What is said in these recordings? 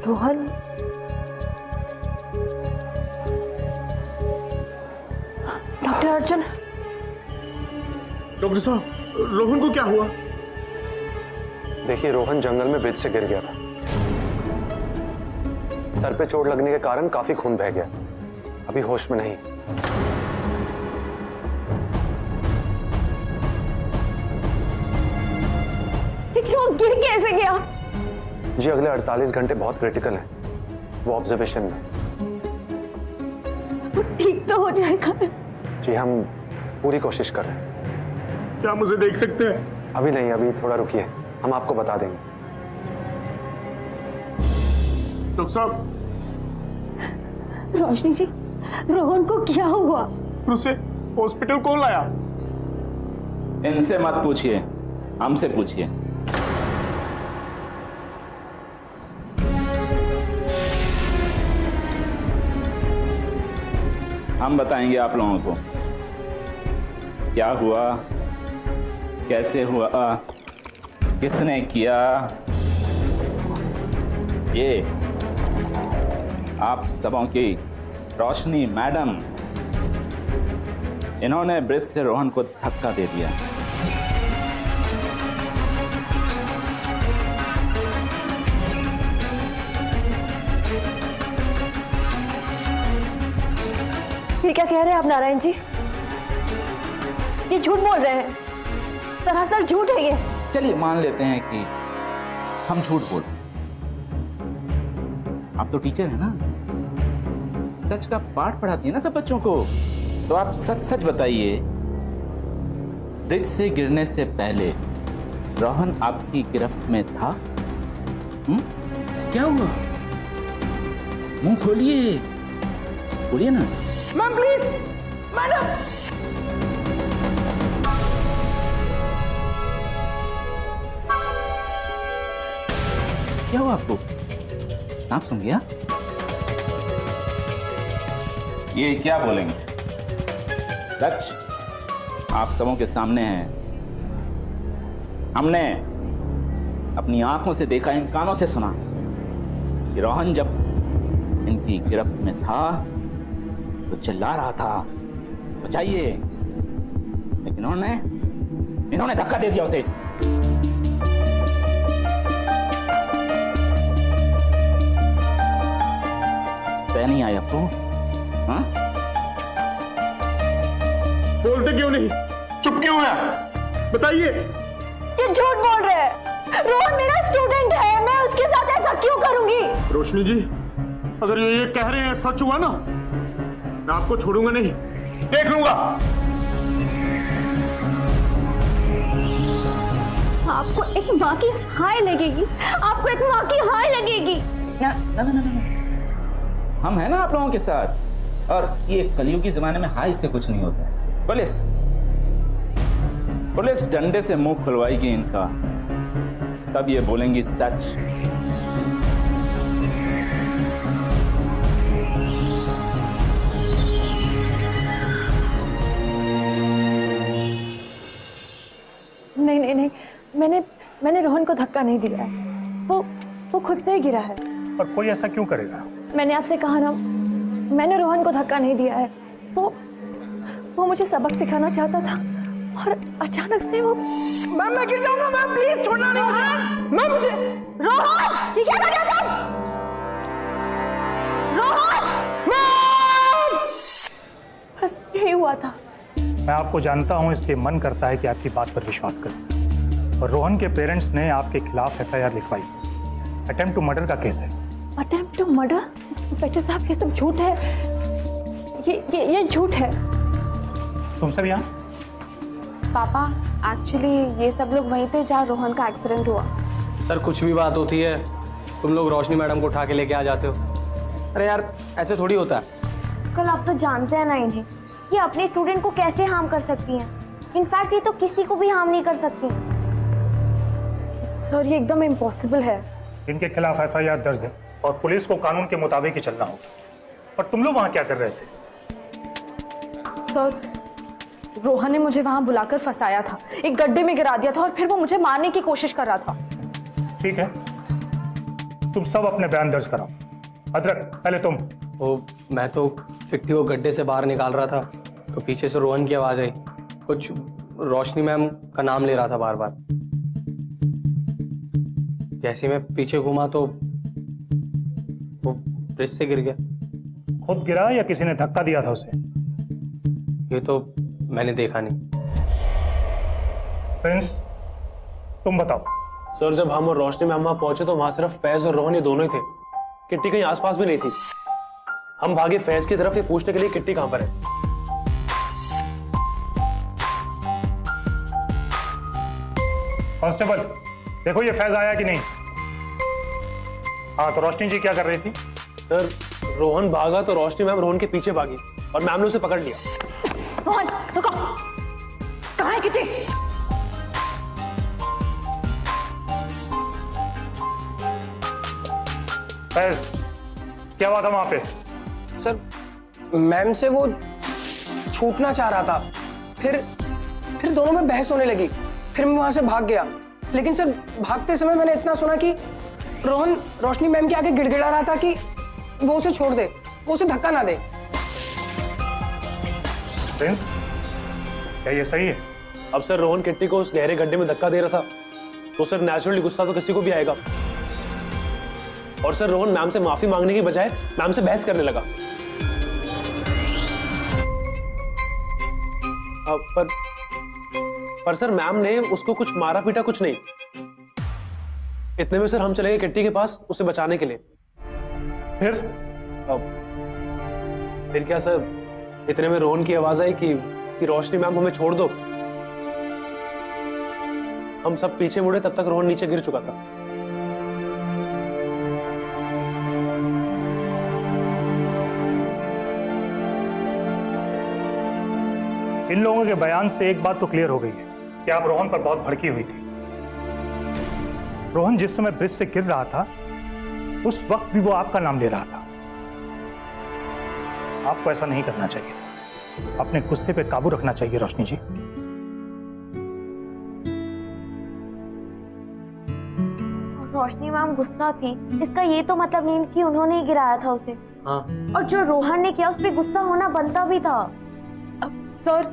Rohan, doctor Arjun. Doctor साहब, रोहन को क्या हुआ? देखिए, रोहन जंगल में ब्रिज से गिर गया था। सर पे चोट लगने के कारण काफी खून बह गया, अभी होश में नहीं। लेकिन वो गिर कैसे गया? जी, अगले 48 घंटे बहुत क्रिटिकल हैं, वो ऑब्जर्वेशन में। वो ठीक तो हो जाएगा? जी, हम पूरी कोशिश कर रहे हैं। क्या मुझे देख सकते हैं? अभी नहीं, अभी थोड़ा रुकिए, हम आपको बता देंगे। डॉक्टर साहब, रोशनी जी, रोहन को क्या हुआ? उसे हॉस्पिटल कौन लाया? इनसे मत पूछिए, हमसे पूछिए। हम बताएंगे आप लोगों को क्या हुआ, कैसे हुआ, किसने किया। ये आप सबों की रोशनी मैडम, इन्होंने ब्रिज से रोहन को धक्का दे दिया। ये क्या कह रहे हैं आप नारायण जी? ये झूठ बोल रहे हैं, सरासर झूठ है ये। चलिए मान लेते हैं कि हम झूठ बोल रहे हैं। आप तो टीचर हैं ना, सच का पाठ पढ़ाती है ना सब बच्चों को, तो आप सच सच बताइए, ब्रिज से गिरने से पहले रोहन आपकी गिरफ्त में था? क्या हुआ? मुंह खोलिए, बोलिए ना। Ma'am please, madam. क्या हुआ आपको? सांप सुन गया? ये क्या बोलेंगे? सच आप सबों के सामने है। हमने अपनी आंखों से देखा, इन कानों से सुना कि रोहन जब इनकी गिरफ्त में था तो चिल्ला रहा था, बचाइए, लेकिन इन्होंने धक्का दे दिया उसे। तय नहीं आया आपको? हाँ? बोलते क्यों नहीं? चुप क्यों है? बताइए। ये झूठ बोल रहे हैं। रोहन मेरा स्टूडेंट है, मैं उसके साथ ऐसा क्यों करूंगी? रोशनी जी, अगर ये कह रहे हैं सच हुआ ना, मैं आपको छोड़ूंगा नहीं, देख लूंगा। आपको एक माँ की हाय लगेगी, आपको एक माँ की हाय लगेगी। ना, ना, ना, ना, ना। हम हैं ना आप लोगों के साथ, और ये कलयुगी जमाने में हाय से कुछ नहीं होता है। पुलिस डंडे से मुंह खुलवाएगी इनका, तब ये बोलेंगी सच। नहीं नहीं नहीं, मैंने रोहन को धक्का नहीं दिया है, वो खुद से ही गिरा है। और कोई ऐसा क्यों करेगा? मैंने आपसे कहा ना, मैंने रोहन को धक्का नहीं दिया है। वो मुझे सबक सिखाना चाहता था और अचानक से वो। मैम मैं गिर जाऊंगा, मैम प्लीज छोड़ना नहीं मुझे। मैम मुझे। रोहन, ये क्या कर रहे हो तुम? रोहन! मैम! बस यही हुआ था। मैं आपको जानता हूं, इसलिए मन करता है कि आपकी बात पर विश्वास करें। और रोहन के पेरेंट्स ने आपके खिलाफ FIR लिखवाई। अटेम्प्ट टू मर्डर का केस है। Attempt to murder? इंस्पेक्टर साहब, ये सब झूठ है। ये झूठ है। तुम सब यहाँ? पापा, एक्चुअली ये सब लोग वहीं थे जहाँ रोहन का एक्सीडेंट हुआ। सर कुछ भी बात होती है तुम लोग रोशनी मैडम को उठा के लेके आ जाते हो। अरे यार ऐसे थोड़ी होता है। कल आप तो जानते हैं ना इन्हें, ये अपने स्टूडेंट को कैसे हार्म कर सकती हैं। इनफैक्ट ये तो किसी को भी हार्म नहीं कर सकती। सर, ये एकदम इम्पॉसिबल है। इनके खिलाफ FIR दर्ज है और पुलिस को कानून के मुताबिक ही चलना होगा। और तुम लोग वहाँ क्या कर रहे थे? सर, रोहन ने मुझे वहां बुलाकर फंसाया था, एक गड्ढे में गिरा दिया था और फिर वो मुझे मारने की कोशिश कर रहा था। ठीक है, तुम सब अपने बयान दर्ज कराओ। अदरक, पहले तुम। वो मैं तो किट्टी को गड्ढे से बाहर निकाल रहा था तो पीछे से रोहन की आवाज आई। कुछ रोशनी मैम का नाम ले रहा था बार बार। जैसे मैं पीछे घूमा तो वो ब्रिज से गिर गया। खुद गिरा या किसी ने धक्का दिया था उसे? ये तो मैंने देखा नहीं। प्रिंस, तुम बताओ। सर, जब हम और रोशनी मैम वहां पहुंचे तो वहां सिर्फ फैज और रोहन ये दोनों ही थे। किट्टी कहीं आसपास भी नहीं थी। हम भागे फैज की तरफ ये पूछने के लिए किट्टी कहां पर है। कांस्टेबल, देखो ये फैज आया कि नहीं। हाँ, तो रोशनी जी क्या कर रही थी? सर, रोहन भागा तो रोशनी मैम रोहन के पीछे भागी और मैम ने उसे पकड़ लिया। रोहन, रुको। कहाँ है किट्टी? फैज, क्या हुआ था वहां पे? सर, मैम से वो छूटना चाह रहा था, फिर दोनों में बहस होने लगी। फिर मैं वहां से भाग गया, लेकिन सर भागते समय मैंने इतना सुना कि रोहन रोशनी मैम के आगे गिड़गिड़ा रहा था कि वो उसे छोड़ दे, वो उसे धक्का ना दे। प्रिंस, क्या ये सही है? अब सर, रोहन किट्टी को उस गहरे गड्ढे में धक्का दे रहा था तो सर नेचुरली गुस्सा तो किसी को भी आएगा। और सर, रोहन मैम से माफी मांगने की बजाय मैम से बहस करने लगा। पर सर, मैम ने उसको कुछ मारा पीटा कुछ नहीं। इतने में सर हम चले गए किट्टी के पास उसे बचाने के लिए। फिर क्या सर, इतने में रोहन की आवाज आई कि रोशनी मैम हमें छोड़ दो। हम सब पीछे मुड़े, तब तक रोहन नीचे गिर चुका था। इन लोगों के बयान से एक बात तो क्लियर हो गई है कि आप रोहन पर बहुत भड़की हुई थी। रोहन जिस समय ब्रिज से गिर रहा था उस वक्त भी वो आपका नाम ले रहा था। आपको ऐसा नहीं करना चाहिए। अपने गुस्से पे काबू रखना चाहिए रोशनी जी। रोशनी मैम गुस्सा थी, इसका ये तो मतलब नहीं कि उन्होंने ही गिराया था उसे। हाँ। और जो रोहन ने किया उस पर गुस्सा होना बनता भी था। सर,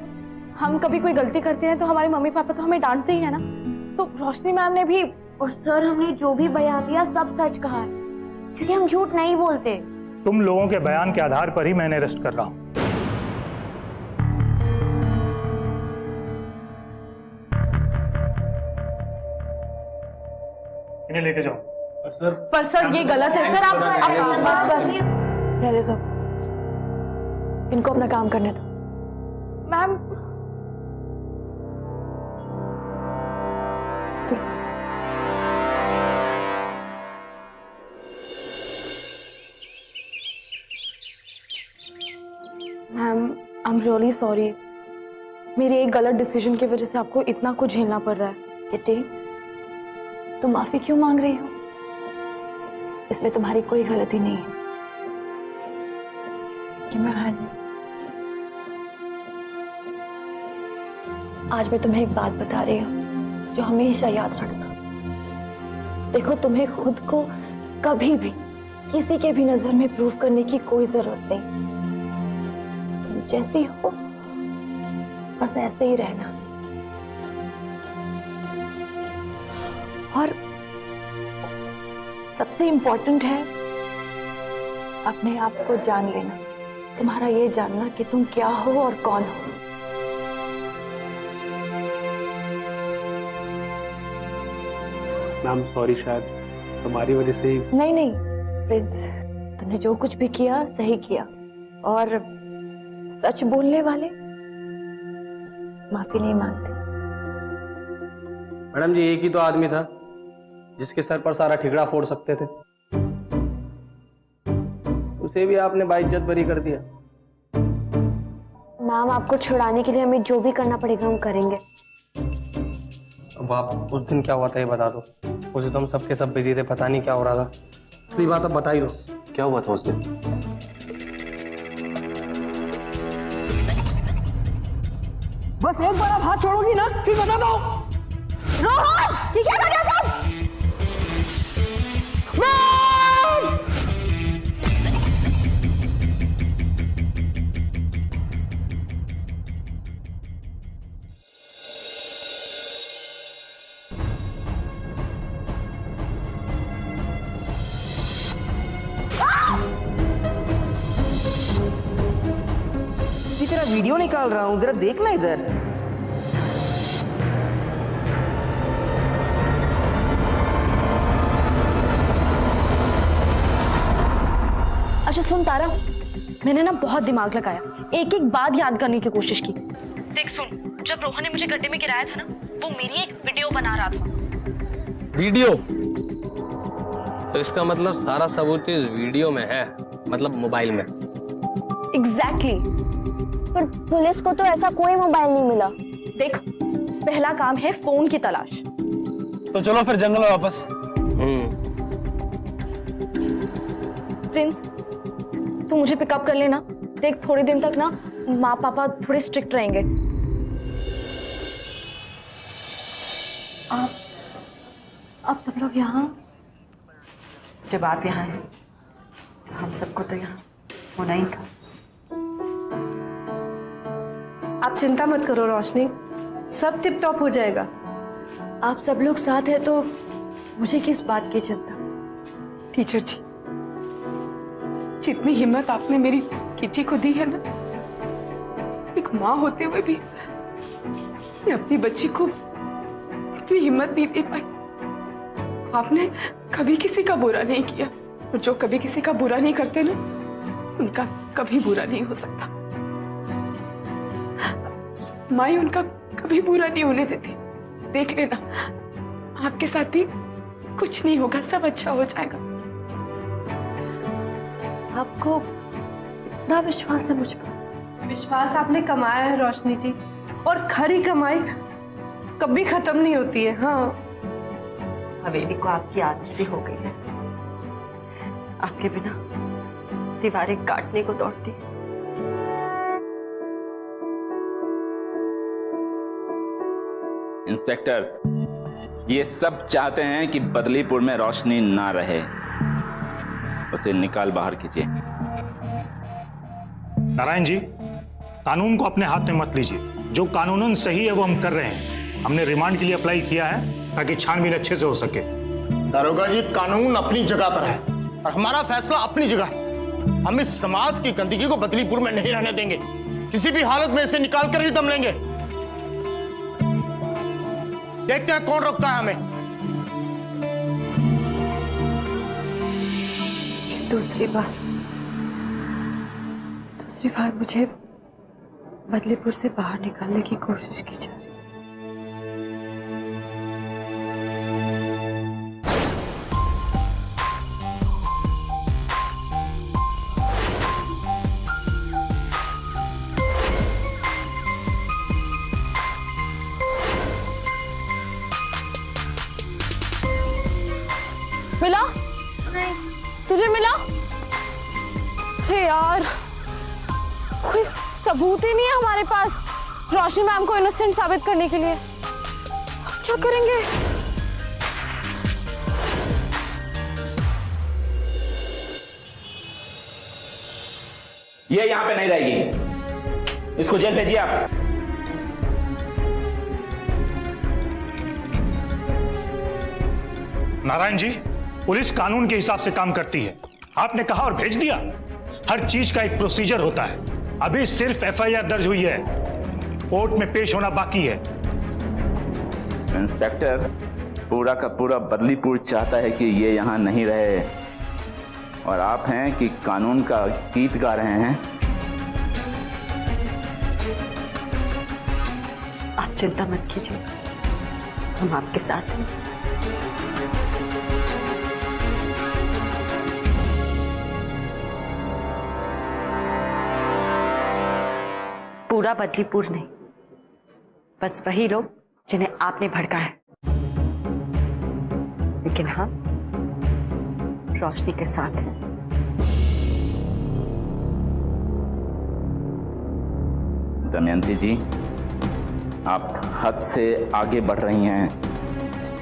हम कभी कोई गलती करते हैं तो हमारे मम्मी पापा तो हमें डांटते ही है ना। तो रोशनी मैम ने भी। और सर, हमने जो भी बयान दिया सब सच कहा है, क्योंकि हम झूठ नहीं बोलते। तुम लोगों के बयान के आधार पर ही मैंने अरेस्ट कर रहा हूं। इन्हें लेके जाओ। पर सर ये गलत है सर। आप बस रहने दो, इनको अपना काम करने दो। Ma'am, ma'am I am really sorry. मेरे एक गलत डिसीजन की वजह से आपको इतना कुछ झेलना पड़ रहा है। किट्टी, तुम माफी क्यों मांग रही हो? इसमें तुम्हारी कोई गलती नहीं है। कि मैं आज मैं तुम्हें एक बात बता रही हूँ जो हमेशा याद रखना। देखो, तुम्हें खुद को कभी भी किसी के भी नजर में प्रूव करने की कोई जरूरत नहीं। तुम जैसी हो बस ऐसे ही रहना। और सबसे इंपॉर्टेंट है अपने आप को जान लेना। तुम्हारा ये जानना कि तुम क्या हो और कौन हो। मैम सॉरी, शायद तुम्हारी वजह से ही। नहीं नहीं प्रिंस, तुमने जो कुछ भी किया सही किया। और सच बोलने वाले माफी नहीं मांगते। मैडम जी, एक ही तो आदमी था जिसके सर पर सारा ठिकरा फोड़ सकते थे, उसे भी आपने बाइज्जत बरी कर दिया। मैम, आपको छुड़ाने के लिए हमें जो भी करना पड़ेगा हम करेंगे। अब आप उस दिन क्या हुआ था ये बता दो। उसे तो हम सबके सब बिजी थे, पता नहीं क्या हो रहा था। असली बात अब बता ही दो। क्या हुआ था उस दिन? बस एक बार आप हाथ छोड़ोगी ना, फिर बता दो। रोहन, ये क्या कर रहे हो तुम? वीडियो निकाल रहा हूँ, जरा देखना इधर। अच्छा सुन तारा, मैंने ना बहुत दिमाग लगाया, एक एक बात याद करने की कोशिश की। देख सुन, जब रोहन ने मुझे गड्ढे में गिराया था ना, वो मेरी एक वीडियो बना रहा था। वीडियो? तो इसका मतलब सारा सबूत इस वीडियो में है, मतलब मोबाइल में। एग्जैक्टली। पर पुलिस को तो ऐसा कोई मोबाइल नहीं मिला। देख, पहला काम है फोन की तलाश। तो चलो फिर जंगल में वापस। प्रिंस, तू मुझे पिकअप कर लेना। देख, थोड़े दिन तक ना माँ पापा थोड़े स्ट्रिक्ट रहेंगे। आप सब लोग यहाँ? जब आप यहाँ हैं तो हम सबको तो यहाँ होना ही था। आप चिंता मत करो रोशनी, सब टिप टॉप हो जाएगा। आप सब लोग साथ हैं तो मुझे किस बात की चिंता? टीचर जी, जितनी हिम्मत आपने मेरी किटी को दी है ना, एक माँ होते हुए भी मैं अपनी बच्ची को इतनी हिम्मत नहीं दे पाई। आपने कभी किसी का बुरा नहीं किया, और जो कभी किसी का बुरा नहीं करते ना, उनका कभी बुरा नहीं हो सकता। माई उनका कभी बुरा नहीं होने देती। देख लेना, आपके साथ भी कुछ नहीं होगा, सब अच्छा हो जाएगा। आपको इतना विश्वास है मुझ पर? विश्वास आपने कमाया है रोशनी जी, और खरी कमाई कभी खत्म नहीं होती है। हाँ, हवेली को आपकी आदत सी हो गई है, आपके बिना दीवारें काटने को दौड़ती। इंस्पेक्टर, ये सब चाहते हैं कि बदलीपुर में रोशनी ना रहे, उसे निकाल बाहर कीजिए। नारायण जी, कानून को अपने हाथ में मत लीजिए। जो कानूनन सही है वो हम कर रहे हैं। हमने रिमांड के लिए अप्लाई किया है ताकि छानबीन अच्छे से हो सके। दारोगा जी, कानून अपनी जगह पर है और हमारा फैसला अपनी जगह है। हम इस समाज की गंदगी को बदलीपुर में नहीं रहने देंगे। किसी भी हालत में इसे निकाल कर ही दम लेंगे। देखते हैं कौन रोकता है हमें। दूसरी बार मुझे बदलीपुर से बाहर निकालने की कोशिश की जा रही है। मिला? तुझे मिला? अरे यार, कोई सबूत ही नहीं है हमारे पास रोशनी मैम को इनोसेंट साबित करने के लिए। क्या करेंगे? ये यहां पे नहीं रहेगी, इसको जेल भेजिए आप। नारायण जी, पुलिस कानून के हिसाब से काम करती है। आपने कहा और भेज दिया। हर चीज का एक प्रोसीजर होता है। अभी सिर्फ एफआईआर दर्ज हुई है, कोर्ट में पेश होना बाकी है। इंस्पेक्टर, पूरा का पूरा बदलीपुर चाहता है कि ये यहाँ नहीं रहे, और आप हैं कि कानून का गीत गा रहे हैं। आप चिंता मत कीजिए, हम आपके साथ हैं। पूरा बदलीपुर नहीं, बस वही लोग जिन्हें आपने भड़का है, लेकिन हम रोशनी के साथ हैं। दमयंती जी, आप हद से आगे बढ़ रही हैं,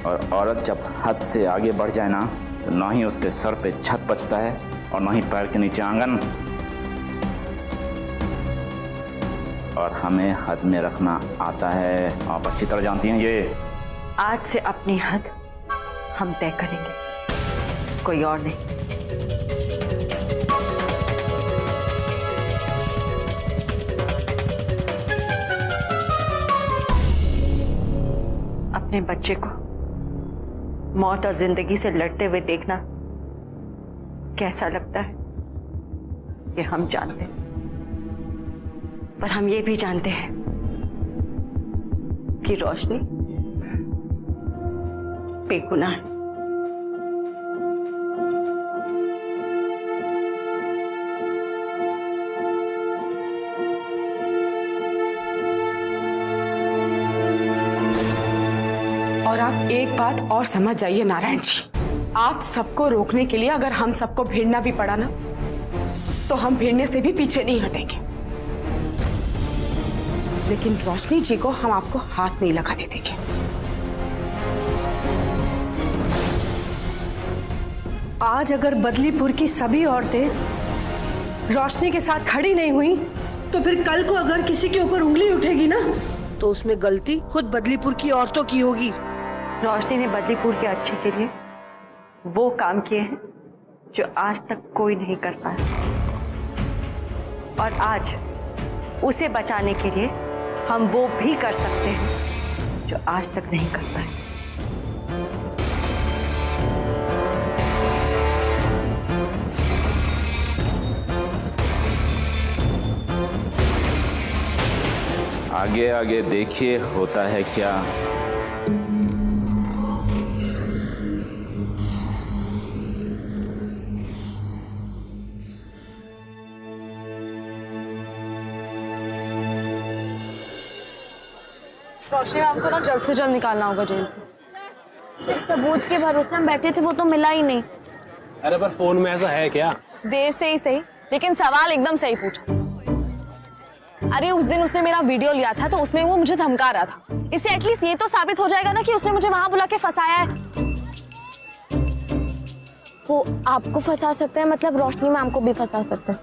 और औरत जब हद से आगे बढ़ जाए ना, तो ना ही उसके सर पे छत बचता है और ना ही पैर के नीचे आंगन। और हमें हद में रखना आता है, आप अच्छी तरह जानती हैं ये। आज से अपनी हद हम तय करेंगे, कोई और नहीं। अपने बच्चे को मौत और जिंदगी से लड़ते हुए देखना कैसा लगता है ये हम जानते हैं, पर हम ये भी जानते हैं कि रोशनी बेगुनाह है। और आप एक बात और समझ जाइए नारायण जी, आप सबको रोकने के लिए अगर हम सबको भिड़ना भी पड़ा ना, तो हम भिड़ने से भी पीछे नहीं हटेंगे, लेकिन रोशनी जी को हम आपको हाथ नहीं लगाने देंगे। आज अगर बदलीपुर की सभी औरतें रोशनी के साथ खड़ी नहीं हुई, तो फिर कल को अगर किसी के ऊपर उंगली उठेगी ना, तो उसमें गलती खुद बदलीपुर की औरतों की होगी। रोशनी ने बदलीपुर के अच्छे के लिए वो काम किए हैं जो आज तक कोई नहीं कर पाया, और आज उसे बचाने के लिए हम वो भी कर सकते हैं जो आज तक नहीं कर पाए। आगे आगे देखिए होता है क्या। रोशनी मैम को ना जल्द से जल्द निकालना होगा जेल से। जिस सबूत के भरोसे हम बैठे थे वो तो मिला ही नहीं। अरे पर फोन में ऐसा है क्या? देर से ही सही, लेकिन सवाल एकदम सही पूछा। अरे उस दिन उसने मेरा वीडियो लिया था, तो उसमें वो मुझे धमका रहा था। इससे एटलीस्ट ये तो साबित हो जाएगा ना कि उसने मुझे वहां बुला के फंसाया है। वो आपको फंसा सकता है, मतलब रोशनी मैम को भी फंसा सकता है।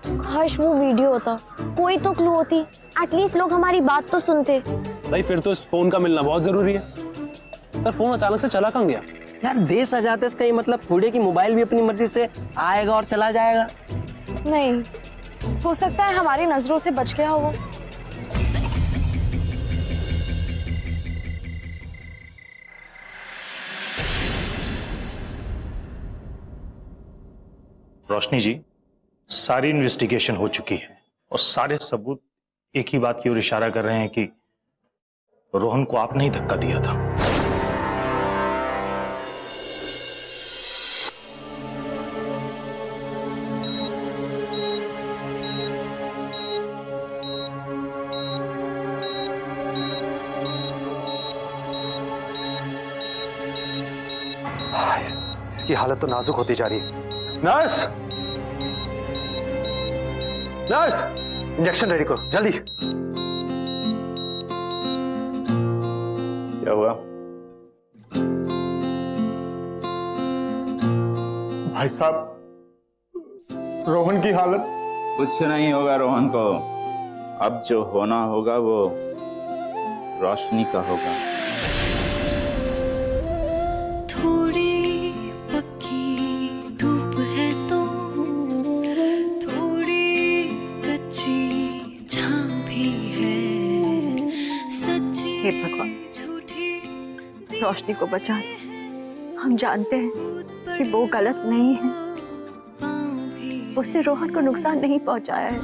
काश वो वीडियो होता, कोई तो क्लू होती, एटलीस्ट लोग हमारी बात तो सुनते। भाई फिर तो इस फोन का मिलना बहुत जरूरी है। पर फोन अचानक से चला कहाँ गया? यार देश आजाते इसका ये मतलब थोड़े कि मोबाइल भी अपनी मर्जी से आएगा और चला जाएगा। नहीं, हो सकता है हमारी नजरों से बच गया हो वो। रोशनी जी, सारी इन्वेस्टिगेशन हो चुकी है और सारे सबूत एक ही बात की ओर इशारा कर रहे हैं कि रोहन को आपने ही धक्का दिया था। इसकी हालत तो नाजुक होती जा रही है। नर्स, नर्स, इंजेक्शन रेडी करो जल्दी। क्या हुआ? भाई साहब, रोहन की हालत। कुछ नहीं होगा रोहन को। अब जो होना होगा वो रोशनी का होगा। हे भगवान, रोशनी को बचा। हम जानते हैं कि वो गलत नहीं है, उसने रोहन को नुकसान नहीं पहुंचाया है।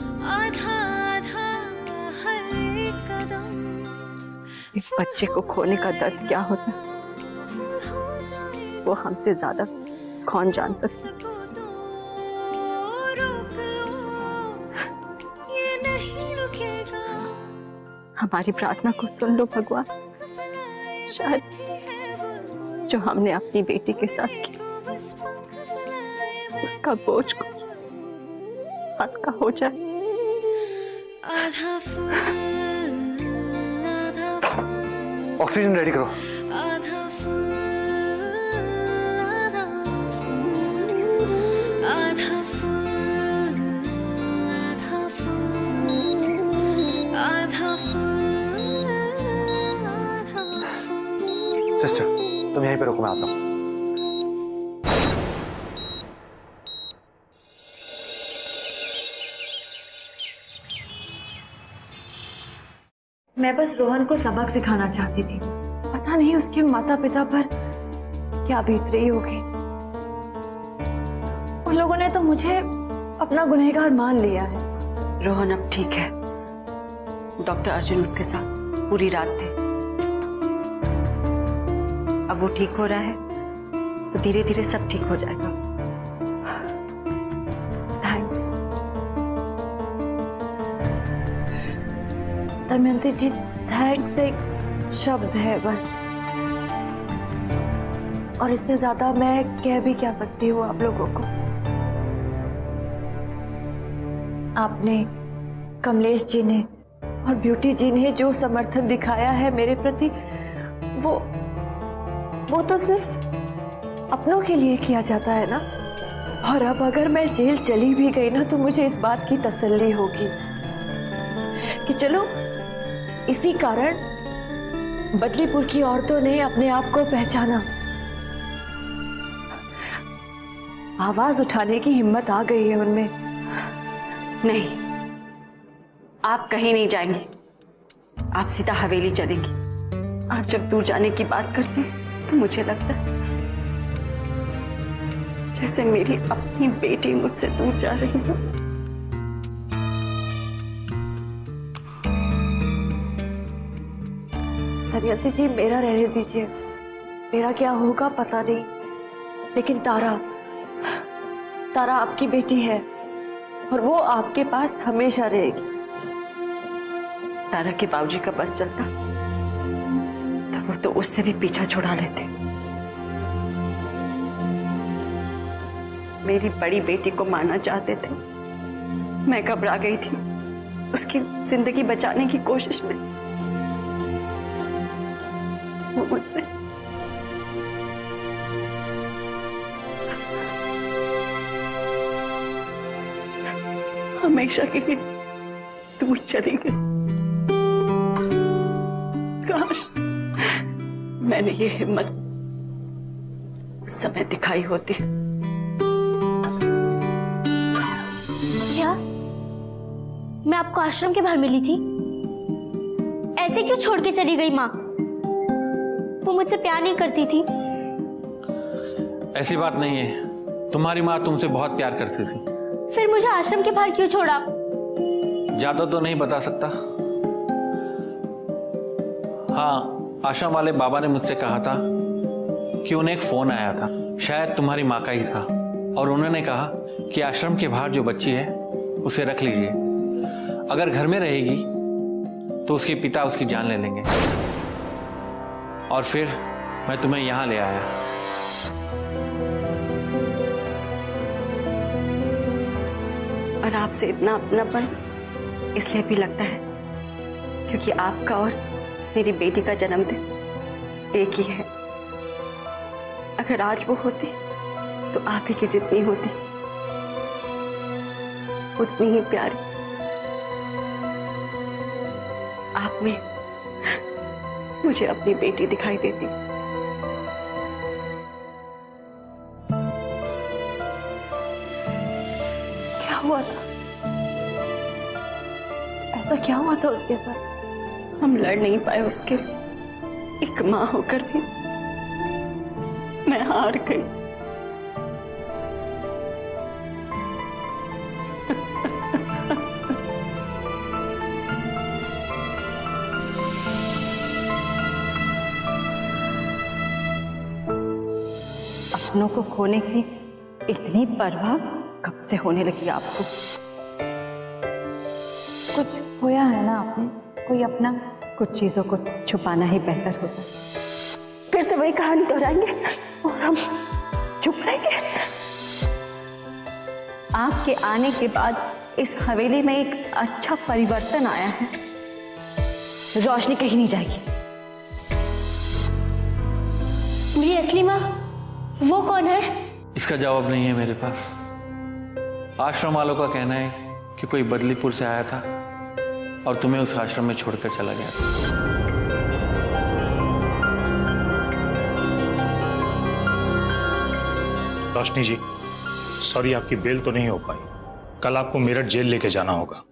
इस बच्चे को खोने का दर्द क्या होता है वो हमसे ज्यादा कौन जान सकता है। हमारी प्रार्थना को सुन लो भगवान। शायद जो हमने अपनी बेटी के साथ किया उसका बोझ को हल्का हो जाए। ऑक्सीजन रेडी करो। सिस्टर, तुम यहीं पे रुको, मैं आता हूं। मैं बस रोहन को सबक सिखाना चाहती थी। पता नहीं उसके माता पिता पर क्या बीत रही होगी। उन लोगों ने तो मुझे अपना गुनहगार मान लिया है। रोहन अब ठीक है। डॉक्टर अर्जुन उसके साथ पूरी रात थे। अब वो ठीक हो रहा है तो धीरे धीरे सब ठीक हो जाएगा। थैंक्स दमयंती जी, थैंक्स एक शब्द है बस, और इससे ज्यादा मैं कह भी क्या सकती हूँ आप लोगों को। आपने, कमलेश जी ने और ब्यूटी जी ने जो समर्थन दिखाया है मेरे प्रति, वो तो सिर्फ अपनों के लिए किया जाता है ना। और अब अगर मैं जेल चली भी गई ना तो मुझे इस बात की तसल्ली होगी कि चलो इसी कारण बदलीपुर की औरतों ने अपने आप को पहचाना, आवाज उठाने की हिम्मत आ गई है उनमें। नहीं, आप कहीं नहीं जाएंगे। आप सीधा हवेली चलेंगी। आप जब दूर जाने की बात करते हैं तो मुझे लगता है जैसे मेरी अपनी बेटी मुझसे दूर जा रही हो। दमयंती जी, मेरा रहने दीजिए। मेरा क्या होगा पता नहीं, लेकिन तारा आपकी बेटी है और वो आपके पास हमेशा रहेगी। तारा के बाबूजी का बस चलता तो वो तो उससे भी पीछा छुड़ा लेते। मेरी बड़ी बेटी को मारना चाहते थे। मैं घबरा गई थी उसकी जिंदगी बचाने की कोशिश में। वो मुझसे हमेशा के लिए दूर चली गई। काश मैंने ये हिम्मत उस समय दिखाई होती। क्या मैं आपको आश्रम के बाहर मिली थी? ऐसे क्यों छोड़ के चली गई माँ? वो मुझसे प्यार नहीं करती थी? ऐसी बात नहीं है, तुम्हारी माँ तुमसे बहुत प्यार करती थी। फिर मुझे आश्रम के बाहर क्यों छोड़ा? ज्यादा तो नहीं बता सकता। हाँ, आश्रम वाले बाबा ने मुझसे कहा था कि उन्हें एक फोन आया था, शायद तुम्हारी माँ का ही था, और उन्होंने कहा कि आश्रम के बाहर जो बच्ची है उसे रख लीजिए। अगर घर में रहेगी तो उसके पिता उसकी जान ले लेंगे। और फिर मैं तुम्हें यहां ले आया। और आपसे इतना अपनापन इसलिए भी लगता है क्योंकि आपका और मेरी बेटी का जन्मदिन एक ही है। अगर आज वो होती तो आप ही की जितनी होती उतनी ही प्यारी। आप में मुझे अपनी बेटी दिखाई देती। क्या हुआ था? ऐसा क्या हुआ था उसके साथ? हम लड़ नहीं पाए उसके लिए। एक माँ होकर भी मैं हार गई। अपनों को खोने की इतनी परवाह कब से होने लगी आपको? कुछ खोया है ना आपने, कोई अपना? कुछ चीजों को छुपाना ही बेहतर होता है। फिर से वही कहानी दोहराएंगे और हम चुप रहेंगे। आपके आने के बाद इस हवेली में एक अच्छा परिवर्तन आया है। रोशनी कहीं नहीं जाएगी। मेरी असली माँ वो कौन है? इसका जवाब नहीं है मेरे पास। आश्रम वालों का कहना है कि कोई बदलीपुर से आया था और तुम्हें उस आश्रम में छोड़कर चला गया। रोशनी जी, सॉरी, आपकी बेल तो नहीं हो पाई। कल आपको मेरठ जेल लेके जाना होगा।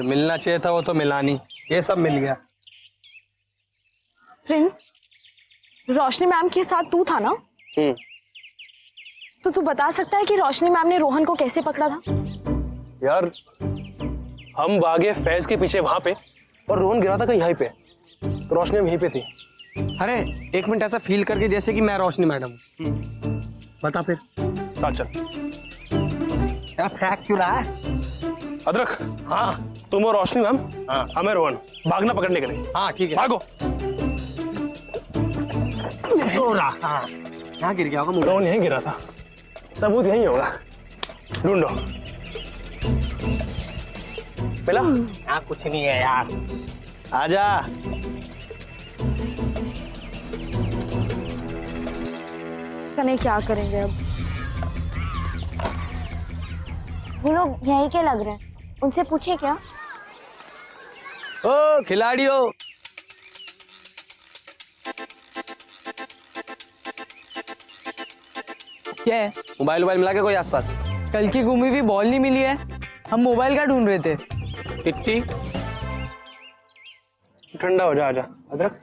जो मिलना चाहिए था वो तो मिला नहीं, ये सब मिल गया। प्रिंस, रोशनी मैम के साथ तू था ना? तो तू बता सकता है कि रोशनी मैम ने रोहन को कैसे पकड़ा था? यार हम भागे फैज के पीछे वहां पे और रोहन गिरा था कहीं यहीं पे, तो रोशनी हम यहीं पे थी। अरे एक मिनट, ऐसा फील करके जैसे कि मैं रोशनी मैडम हूँ। बता फिर। चल क्या फेंक क्यों रहा है? अदरक, हाँ तुम और रोशनी मैम, हाँ हमें रोहन भागना पकड़ने के लिए। हाँ ठीक है, भागो। हाँ यहाँ गिर गया होगा, रोहन यहीं गिरा था, सबूत यहीं होगा, ढूंढो। मिला? यहाँ कुछ नहीं है यार, आजा। कने क्या करेंगे अब? वो लोग यहीं के लग रहे हैं, उनसे पूछे क्या? ओ खिलाड़ियों, क्या है? मोबाइल मिला के कोई आसपास? कल की घूमी हुई बॉल नहीं मिली है, हम मोबाइल का ढूंढ रहे थे। टिट्टी ठंडा हो जा, आजा। अदरक,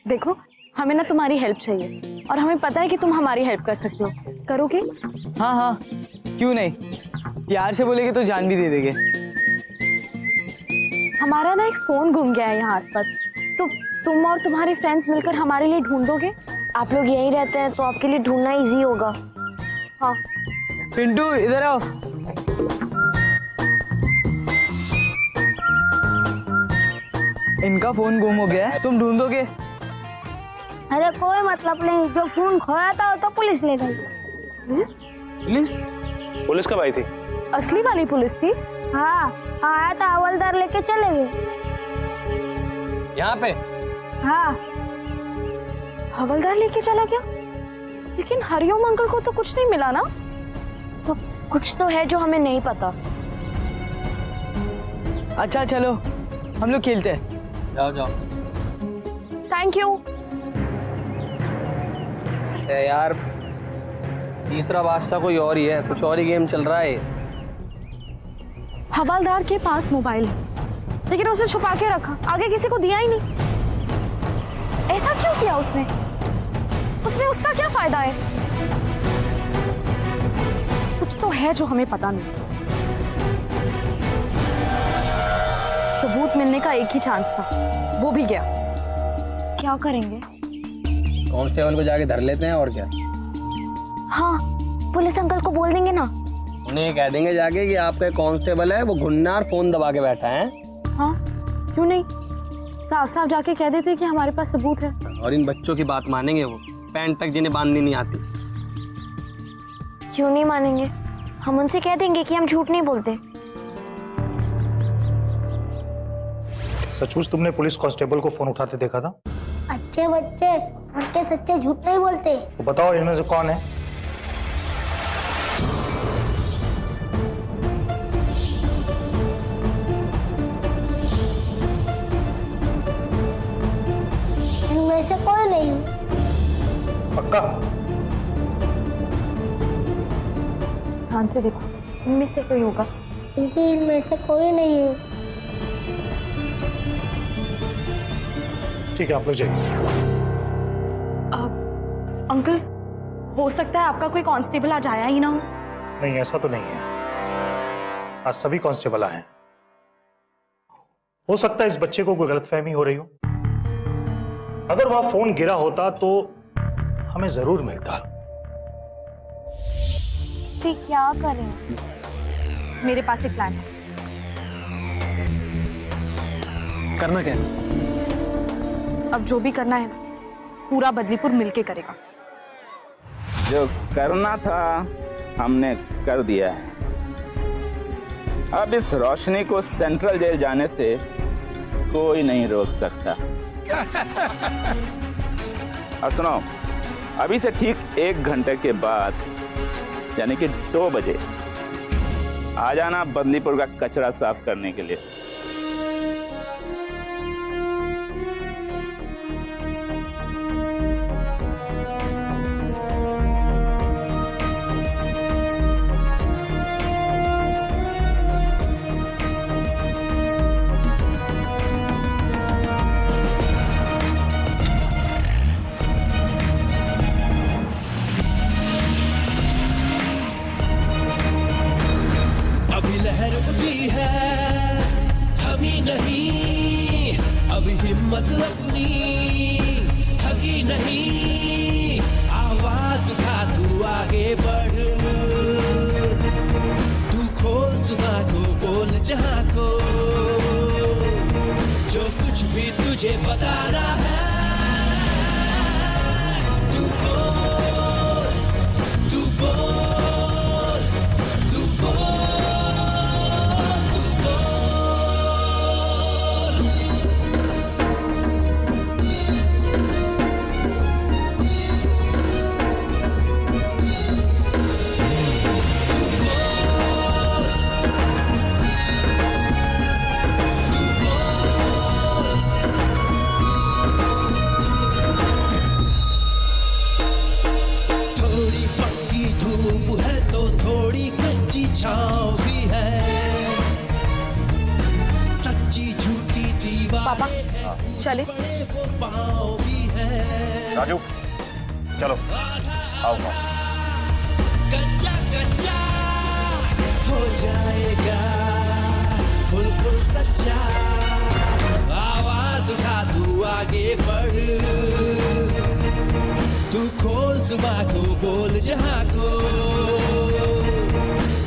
देखो हमें ना तुम्हारी हेल्प चाहिए और हमें पता है कि तुम हमारी हेल्प कर सकते हो, करोगे? हाँ हाँ क्यों नहीं, यार से बोलेगे तो जान भी दे देंगे। हमारा ना एक फोन गुम गया है यहाँ आसपास, तो तुम और तुम्हारे फ्रेंड्स मिलकर हमारे लिए ढूंढोगे? आप लोग यहीं रहते हैं तो आपके लिए ढूंढना इजी होगा। हाँ पिंटू इधर आओ। इनका फोन गुम हो गया है, तुम ढूंढोगे? अरे कोई मतलब नहीं, जो फोन खोया था वो तो पुलिस ले गई। पुलिस? पुलिस कब आई थी? असली वाली पुलिस थी? हाँ आया था, हवलदार लेके चले गए। यहाँ पे? हाँ हवलदार लेके चला गया, लेकिन हरिओम अंकल को तो कुछ नहीं मिला ना? तो कुछ तो है जो हमें नहीं पता। अच्छा चलो हम लोग खेलते हैं। जाओ जाओ। Thank you. यार तीसरा बादशाह कोई और ही है, कुछ और ही गेम चल रहा है। हवलदार के पास मोबाइल है, लेकिन उसने छुपा के रखा, आगे किसी को दिया ही नहीं। ऐसा क्यों किया उसने? उसका क्या फायदा है? कुछ तो है जो हमें पता नहीं। सबूत मिलने का एक ही चांस था, वो भी गया। क्या करेंगे? कांस्टेबल को जाके धर लेते हैं और क्या। हाँ पुलिस अंकल को बोल देंगे ना। उन्हें ये कह देंगे जाके कि आपका कांस्टेबल है, वो घुन्ना और फोन दबा के बैठा है। हाँ क्यों नहीं, साफ साफ जाके कह देते कि हमारे पास सबूत है। और इन बच्चों की बात मानेंगे वो, पैंट तक जिन्हें बांधनी नहीं आती। क्यों नहीं मानेंगे? हम उनसे कह देंगे कि हम झूठ नहीं बोलते। सचमुच तुमने पुलिस कांस्टेबल को फोन उठाते देखा था? अच्छे बच्चे उनके सच्चे झूठ नहीं बोलते। तो बताओ इनमें से कौन है? इनमें से कोई नहीं। पक्का? ध्यान से देखो, इनमें से कोई होगा। दीदी इनमें से कोई नहीं है। ठीक है आप लोग जाइए। अंकल हो सकता है आपका कोई कांस्टेबल आज आया ही ना हो। नहीं ऐसा तो नहीं है, आज सभी कांस्टेबल आए हैं। हो सकता है इस बच्चे को कोई गलतफहमी हो रही हो। अगर वह फोन गिरा होता तो हमें जरूर मिलता। फिर क्या करें? मेरे पास एक प्लान है। करना क्या? अब जो भी करना है पूरा बदलीपुर मिलके करेगा। जो करना था हमने कर दिया है। अब इस रोशनी को सेंट्रल जेल जाने से कोई नहीं रोक सकता। और सुनो, अभी से ठीक 1 घंटे के बाद यानी कि 2 बजे आ जाना बदलीपुर का कचरा साफ करने के लिए। हिम्मत अपनी थकी नहीं, आवाज उठा तू आगे बढ़, तू खोल जुबान को बोल जहां को, जो कुछ भी तुझे बताना है तू बोल, तू बोल, तू बोल, तू थोड़ी पक्की धूप है तो थोड़ी कच्ची छाँव भी है, सच्ची झूठी दीवार पापा चले। वो पाँव भी है। राजू चलो आओ। कच्चा कच्चा हो जाएगा फुल फुल सच्चा, आवाज उठा तू आगे बढ़, तू खोल जुबान को बोल जहां को,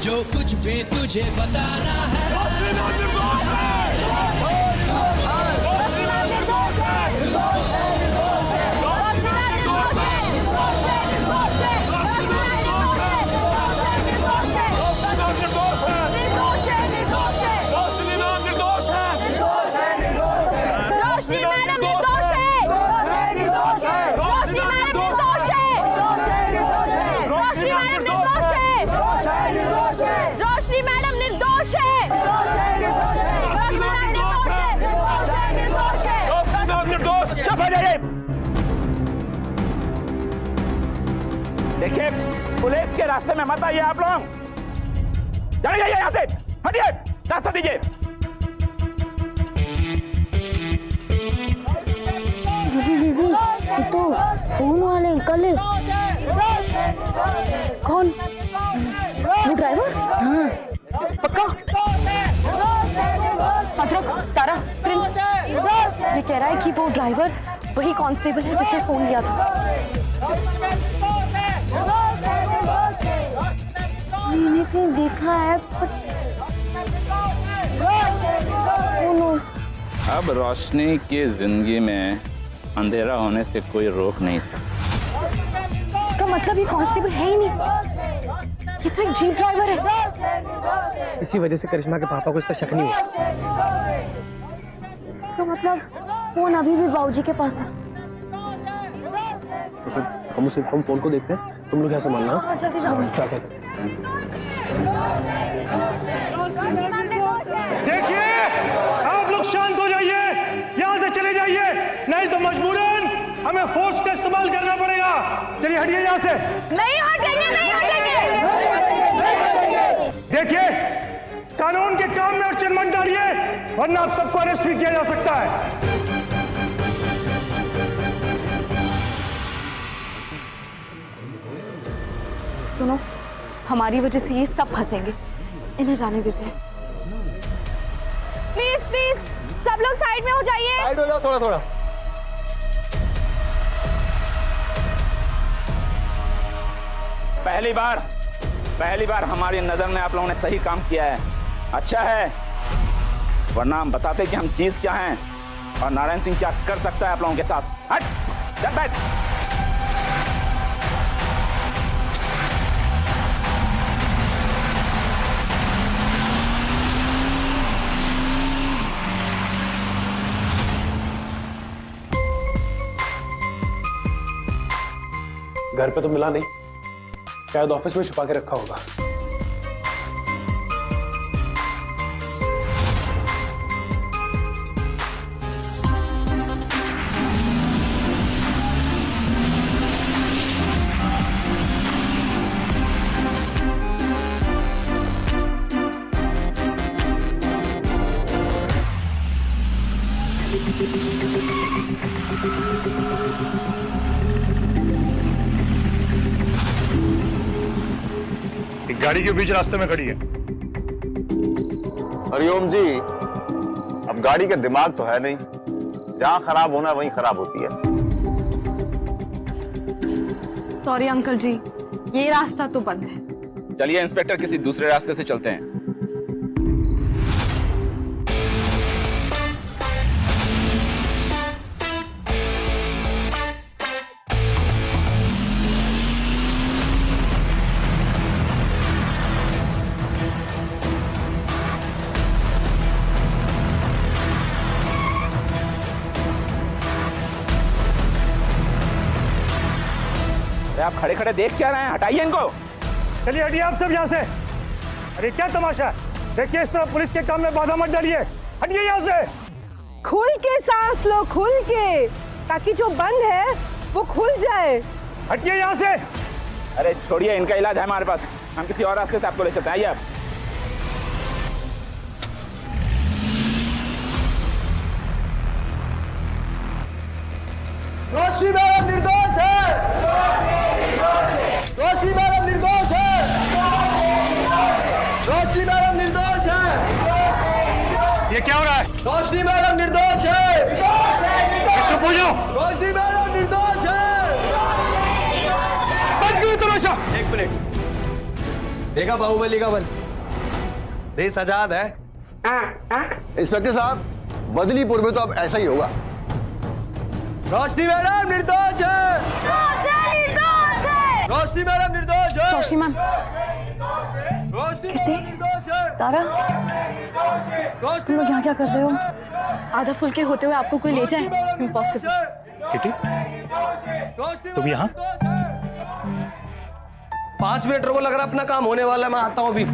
जो कुछ भी तुझे बताना है रोशनी मैडम निर्दोष है, रोशनी मैडम निर्दोष है, रोशनी मैडम निर्दोष है, रोशनी मैडम निर्दोष है, रोशनी मैडम निर्दोष है, निर्दोष। चुप हो जाइए। देखिए पुलिस के रास्ते में मत आइए आप लोग, चले जाइए यहाँ से, हटिए, रास्ता दीजिए। दीदी तो फोन वाले अंकल है। कौन? वो ड्राइवर? हाँ पक्का। मतलब तारा प्रिंस ये कह रहा है कि वो ड्राइवर वही कांस्टेबल है जिसने फोन किया था। मैंने कहीं देखा है अब रोशनी की जिंदगी में अंधेरा होने से कोई रोक नहीं सकता। इसका मतलब ये कांस्टेबल है ही नहीं, ये तो एक जीप ड्राइवर है। इसी वजह से करिश्मा के पापा को इस पर शक नहीं हुआ। तो मतलब फोन अभी भी बाबूजी के पास है। तो हम फोन को देखते हैं, तुम लोग यहाँ संभालना। जल्दी जाओ। देखिए आप लोग शांत हो जाइए, यहाँ से चले जाइए, नहीं तो मजबूरन हमें फोर्स का इस्तेमाल करना पड़ेगा। चलिए हटिए यहाँ से। नहीं हटेंगे, नहीं हटेंगे। देखिए कानून के काम में अड़चन मत डालिए, वरना आप सबको अरेस्ट भी किया जा सकता है। सुनो, हमारी वजह से ये सब फंसेंगे, इन्हें जाने देते हैं। प्लीज प्लीज सब लोग साइड में हो जाइए। साइड हो जाओ थोड़ा थोड़ा। पहली बार हमारी नजर में आप लोगों ने सही काम किया है, अच्छा है, वरना हम बताते कि हम चीज क्या हैं और नारायण सिंह क्या कर सकता है आप लोगों के साथ। हट, चल बैठ। घर पे तो मिला नहीं, शायद ऑफिस में छुपा के रखा होगा। गाड़ी के बीच रास्ते में खड़ी है। हरिओम जी, अब गाड़ी का दिमाग तो है नहीं, जहाँ खराब होना वहीं खराब होती है। सॉरी अंकल जी, ये रास्ता तो बंद है। चलिए इंस्पेक्टर, किसी दूसरे रास्ते से चलते हैं। आप खड़े खड़े देख क्या रहे हैं? हटाइए इनको। चलिए हटिए आप सब यहाँ से। अरे क्या तमाशा है? देखिए, इस तरह पुलिस के काम में बाधा मत डालिए। हटिए यहाँ से। खुल के सांस लो, खुल के, ताकि जो बंद है वो खुल जाए। हटिए यहाँ से। अरे छोड़िए, इनका इलाज है हमारे पास। हम किसी और रास्ते से आपको ले चलते हैं। आइए आप। रोशनी मैडम निर्दोष है। रोशनी मैडम निर्दोष है। रोशनी मैडम निर्दोष है। ये क्या हो रहा है? रोशनी मैडम निर्दोष है। चुप हो जाओ। रोशनी मैडम निर्दोष है। बंद करो तमाशा। एक मिनट, देखा बाहुबली का बल, देश आजाद है। इंस्पेक्टर साहब, बदलीपुर में तो अब ऐसा ही होगा। रोशनी मैडम निर्दोष है। रोशनी मैडम निर्दोष है। रोशनी मैम, रोशनी मैडम निर्दोष है। तारा, तुम लोग यहाँ क्या कर रहे हो? आधा फुल के होते हुए आपको कोई ले जाए? इम्पॉसिबल। किटी, तुम यहाँ? 5 मिनट रुको, लग रहा अपना काम होने वाला है, मैं आता हूँ अभी।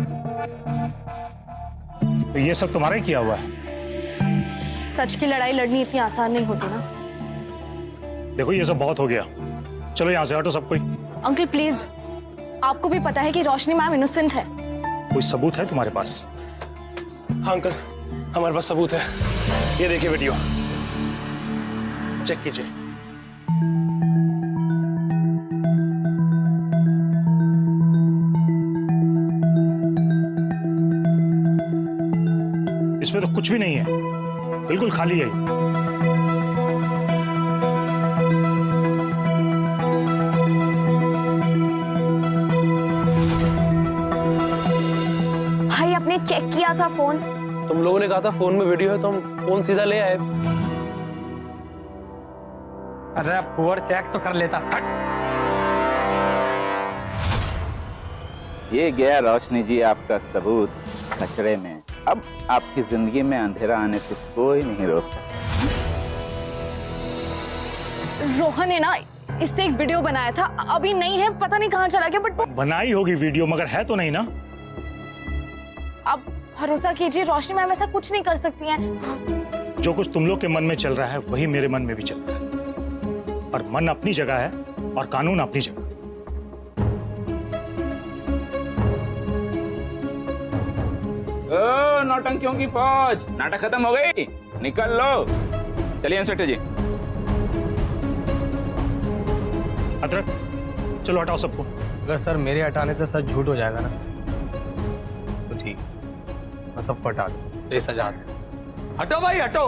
तो ये सब तुम्हारा ही किया हुआ है? सच की लड़ाई लड़नी इतनी आसान नहीं होती ना। देखो, ये सब बहुत हो गया। चलो यहाँ से हटो सब कोई। अंकल प्लीज, आपको भी पता है कि रोशनी मैम इनोसेंट है। कोई सबूत है तुम्हारे पास? हाँ अंकल, हमारे पास सबूत है। ये देखिए वीडियो, चेक कीजिए। इसमें तो कुछ भी नहीं है, बिल्कुल खाली है। चेक किया था फोन। तुम लोगों ने कहा था फोन में वीडियो है, तो हम फोन सीधा ले आए। अरे फोन चेक तो कर लेता। ये गया रोशनी जी आपका सबूत कचरे में। अब आपकी जिंदगी में अंधेरा आने से कोई नहीं रोक सकता। रोहन ने ना इससे एक वीडियो बनाया था, अभी नहीं है, पता नहीं कहाँ चला गया, बट बनाई होगी वीडियो, मगर है तो नहीं ना। आप भरोसा कीजिए, रोशनी मैम ऐसा कुछ नहीं कर सकती हैं। जो कुछ तुम लोग के मन में चल रहा है वही मेरे मन में भी चल रहा है, और मन अपनी जगह है और कानून अपनी जगह। ओ नौटंकियों की फौज, नाटक खत्म हो गई, निकल लो। चलिए इंस्पेक्टर जी। अदरक, चलो हटाओ सबको। अगर सर मेरे हटाने से सच झूठ हो जाएगा ना, तो ठीक, मैं सबको हटा दूं। देश आजाद। हटो भाई हटो।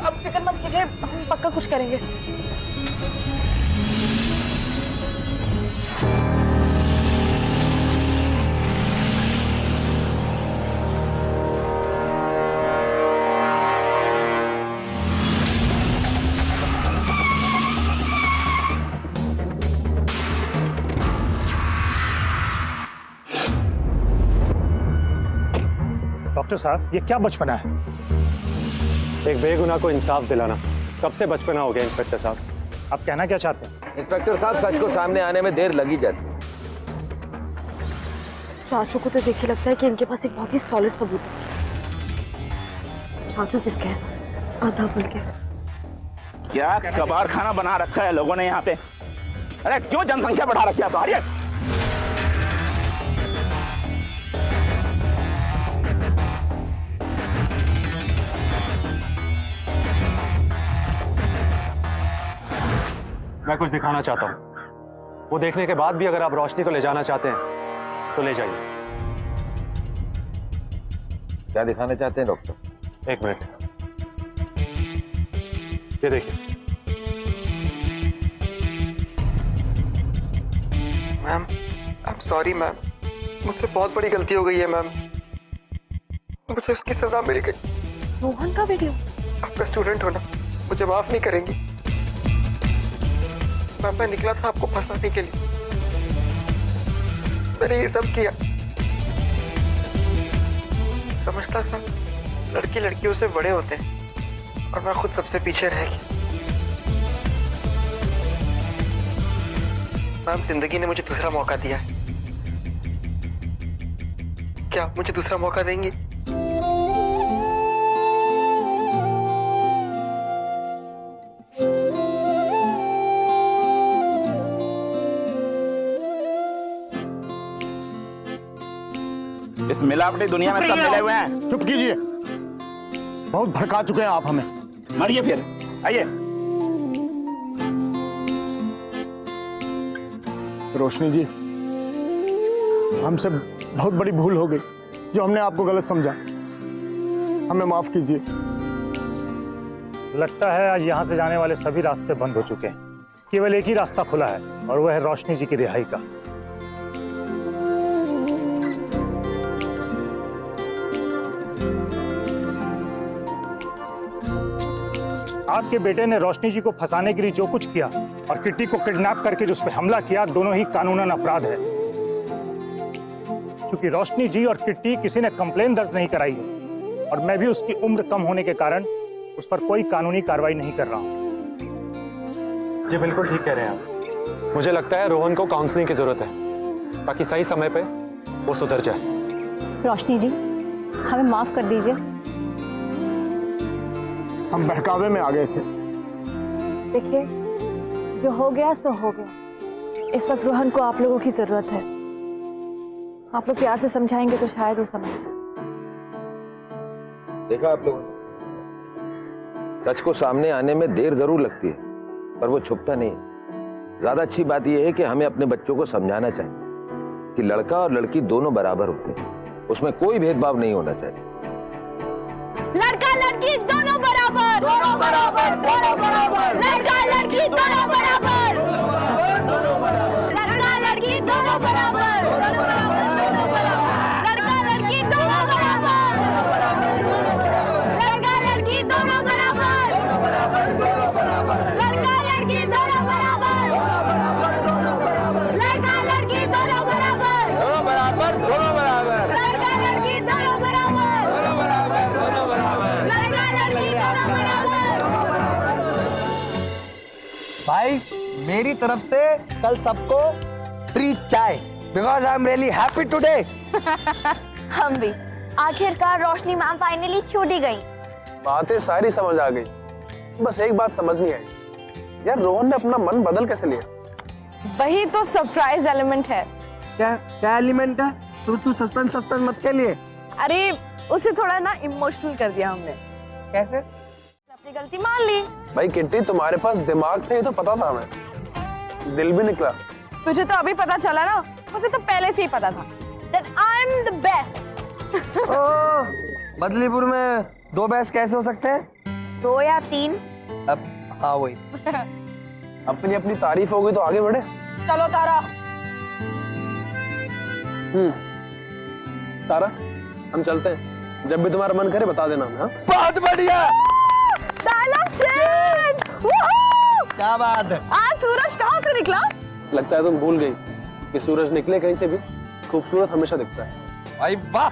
अब फिक्र मत कीजिए, हम पक्का कुछ करेंगे। डॉक्टर साहब, ये क्या बचपना है? एक बेगुनाह को इंसाफ दिलाना कब से बचपना हो गया इंस्पेक्टर साहब? आप कहना क्या चाहते हैं? इंस्पेक्टर साहब, सच को सामने आने में देर लगी जाती है। चाचू को तो देख के लगता है कि इनके पास एक बहुत ही सॉलिड सबूत है। चाचू किसके हैं? आधा फुल के। क्या कबाड़ खाना बना रखा है लोगों ने यहाँ पे? अरे क्यों जनसंख्या बढ़ा रखी है सारी? मैं कुछ दिखाना चाहता हूँ। वो देखने के बाद भी अगर आप रोशनी को ले जाना चाहते हैं तो ले जाइए। क्या दिखाना चाहते हैं डॉक्टर? एक मिनट। ये देखिए। Ma'am, I am sorry ma'am, मुझसे बहुत बड़ी गलती हो गई है मैम, मुझे उसकी सजा मिल गई। रोहन का वीडियो? आपका स्टूडेंट हो ना, मुझे माफ नहीं करेंगी मैम। मैं निकला था आपको फंसाने के लिए, मैंने ये सब किया। समझता था लड़की लड़कियों से बड़े होते हैं और मैं खुद सबसे पीछे रह गई। मैम, जिंदगी ने मुझे दूसरा मौका दिया है, क्या आप मुझे दूसरा मौका देंगी? इस मिलावटी दुनिया में सब मिले हुए हैं। चुप कीजिए, बहुत भड़का चुके हैं आप हमें। मरिए फिर, आइए। रोशनी जी, हमसे बहुत बड़ी भूल हो गई जो हमने आपको गलत समझा, हमें माफ कीजिए। लगता है आज यहाँ से जाने वाले सभी रास्ते बंद हो चुके हैं, केवल एक ही रास्ता खुला है और वह है रोशनी जी की रिहाई का। आपके बेटे ने रोशनी जी को फंसाने के लिए जो कुछ किया और किट्टी को किडनैप करके जो उस पर हमला किया, दोनों ही कानूनन अपराध है। क्योंकि रोशनी जी और किट्टी किसी ने कंप्लेन दर्ज नहीं कराई है और मैं भी उसकी उम्र कम होने के कारण उस पर कोई कानूनी कार्रवाई नहीं कर रहा हूं। जी बिल्कुल ठीक कह रहे हैं आप। मुझे लगता है रोहन को काउंसलिंग की जरूरत है ताकि सही समय पे वो सुधर जाए। रोशनी जी, हमें माफ कर दीजिए, हम बहकावे में आ गए थे। देखिए, जो हो गया सो हो गया। इस वक्त रोहन को आप लोगों की जरूरत है। आप लोग प्यार से समझाएंगे तो शायद वो समझ जाए। देखा आप लोगों ने, सच को सामने आने में देर जरूर लगती है पर वो छुपता नहीं है। ज्यादा अच्छी बात यह है कि हमें अपने बच्चों को समझाना चाहिए कि लड़का और लड़की दोनों बराबर होते हैं, उसमें कोई भेदभाव नहीं होना चाहिए। लड़का लड़की दोनों बराबर, दोनों बराबर, दोनों बराबर। लड़का लड़की दोनों बराबर, दोनों बराबर। लड़का लड़की दोनों बराबर, दोनों बराबर। लड़का लड़की दोनों बराबर, लड़का लड़की दोनों बराबर, लड़का लड़की दोनों बराबर, लड़का लड़की दोनों बराबर, दोनों बराबर, दोनों बराबर। लड़का लड़की दोनों बराबर, लड़का लड़की दोनों बराबर। भाई, मेरी तरफ से कल सबको फ्री चाय, because I am really happy today. हम भी। आखिरकार रोशनी मैम फाइनली छूट ही गई। बातें सारी समझ आ गई, बस एक बात समझ नहीं आई यार, रोहन ने अपना मन बदल कैसे लिया? वही तो सरप्राइज एलिमेंट है। क्या क्या एलिमेंट है? तू सस्पेंस मत के लिए। अरे उसे थोड़ा ना इमोशनल कर दिया हमने। कैसे? अपनी गलती मान ली। भाई किट्टी, तुम्हारे पास दिमाग था, ये तो पता था हमें, दिल भी निकला। तुझे तो अभी पता चला ना, मुझे तो पहले से ही पता था that I'm the best। Badlipur में दो बेस्ट कैसे हो सकते हैं? 2 या 3। अब हाँ वही। अपनी अपनी तारीफ हो गई तो आगे बढ़े। चलो तारा। तारा, हम चलते हैं, जब भी तुम्हारा मन करे बता देना हमें। हाँ, बहुत बढ़िया। Dialogue change. क्या बात है। आज सूरज कहाँ से निकला? लगता है तुम भूल गई कि सूरज निकले कहीं से भी खूबसूरत हमेशा दिखता है। भाई वाह।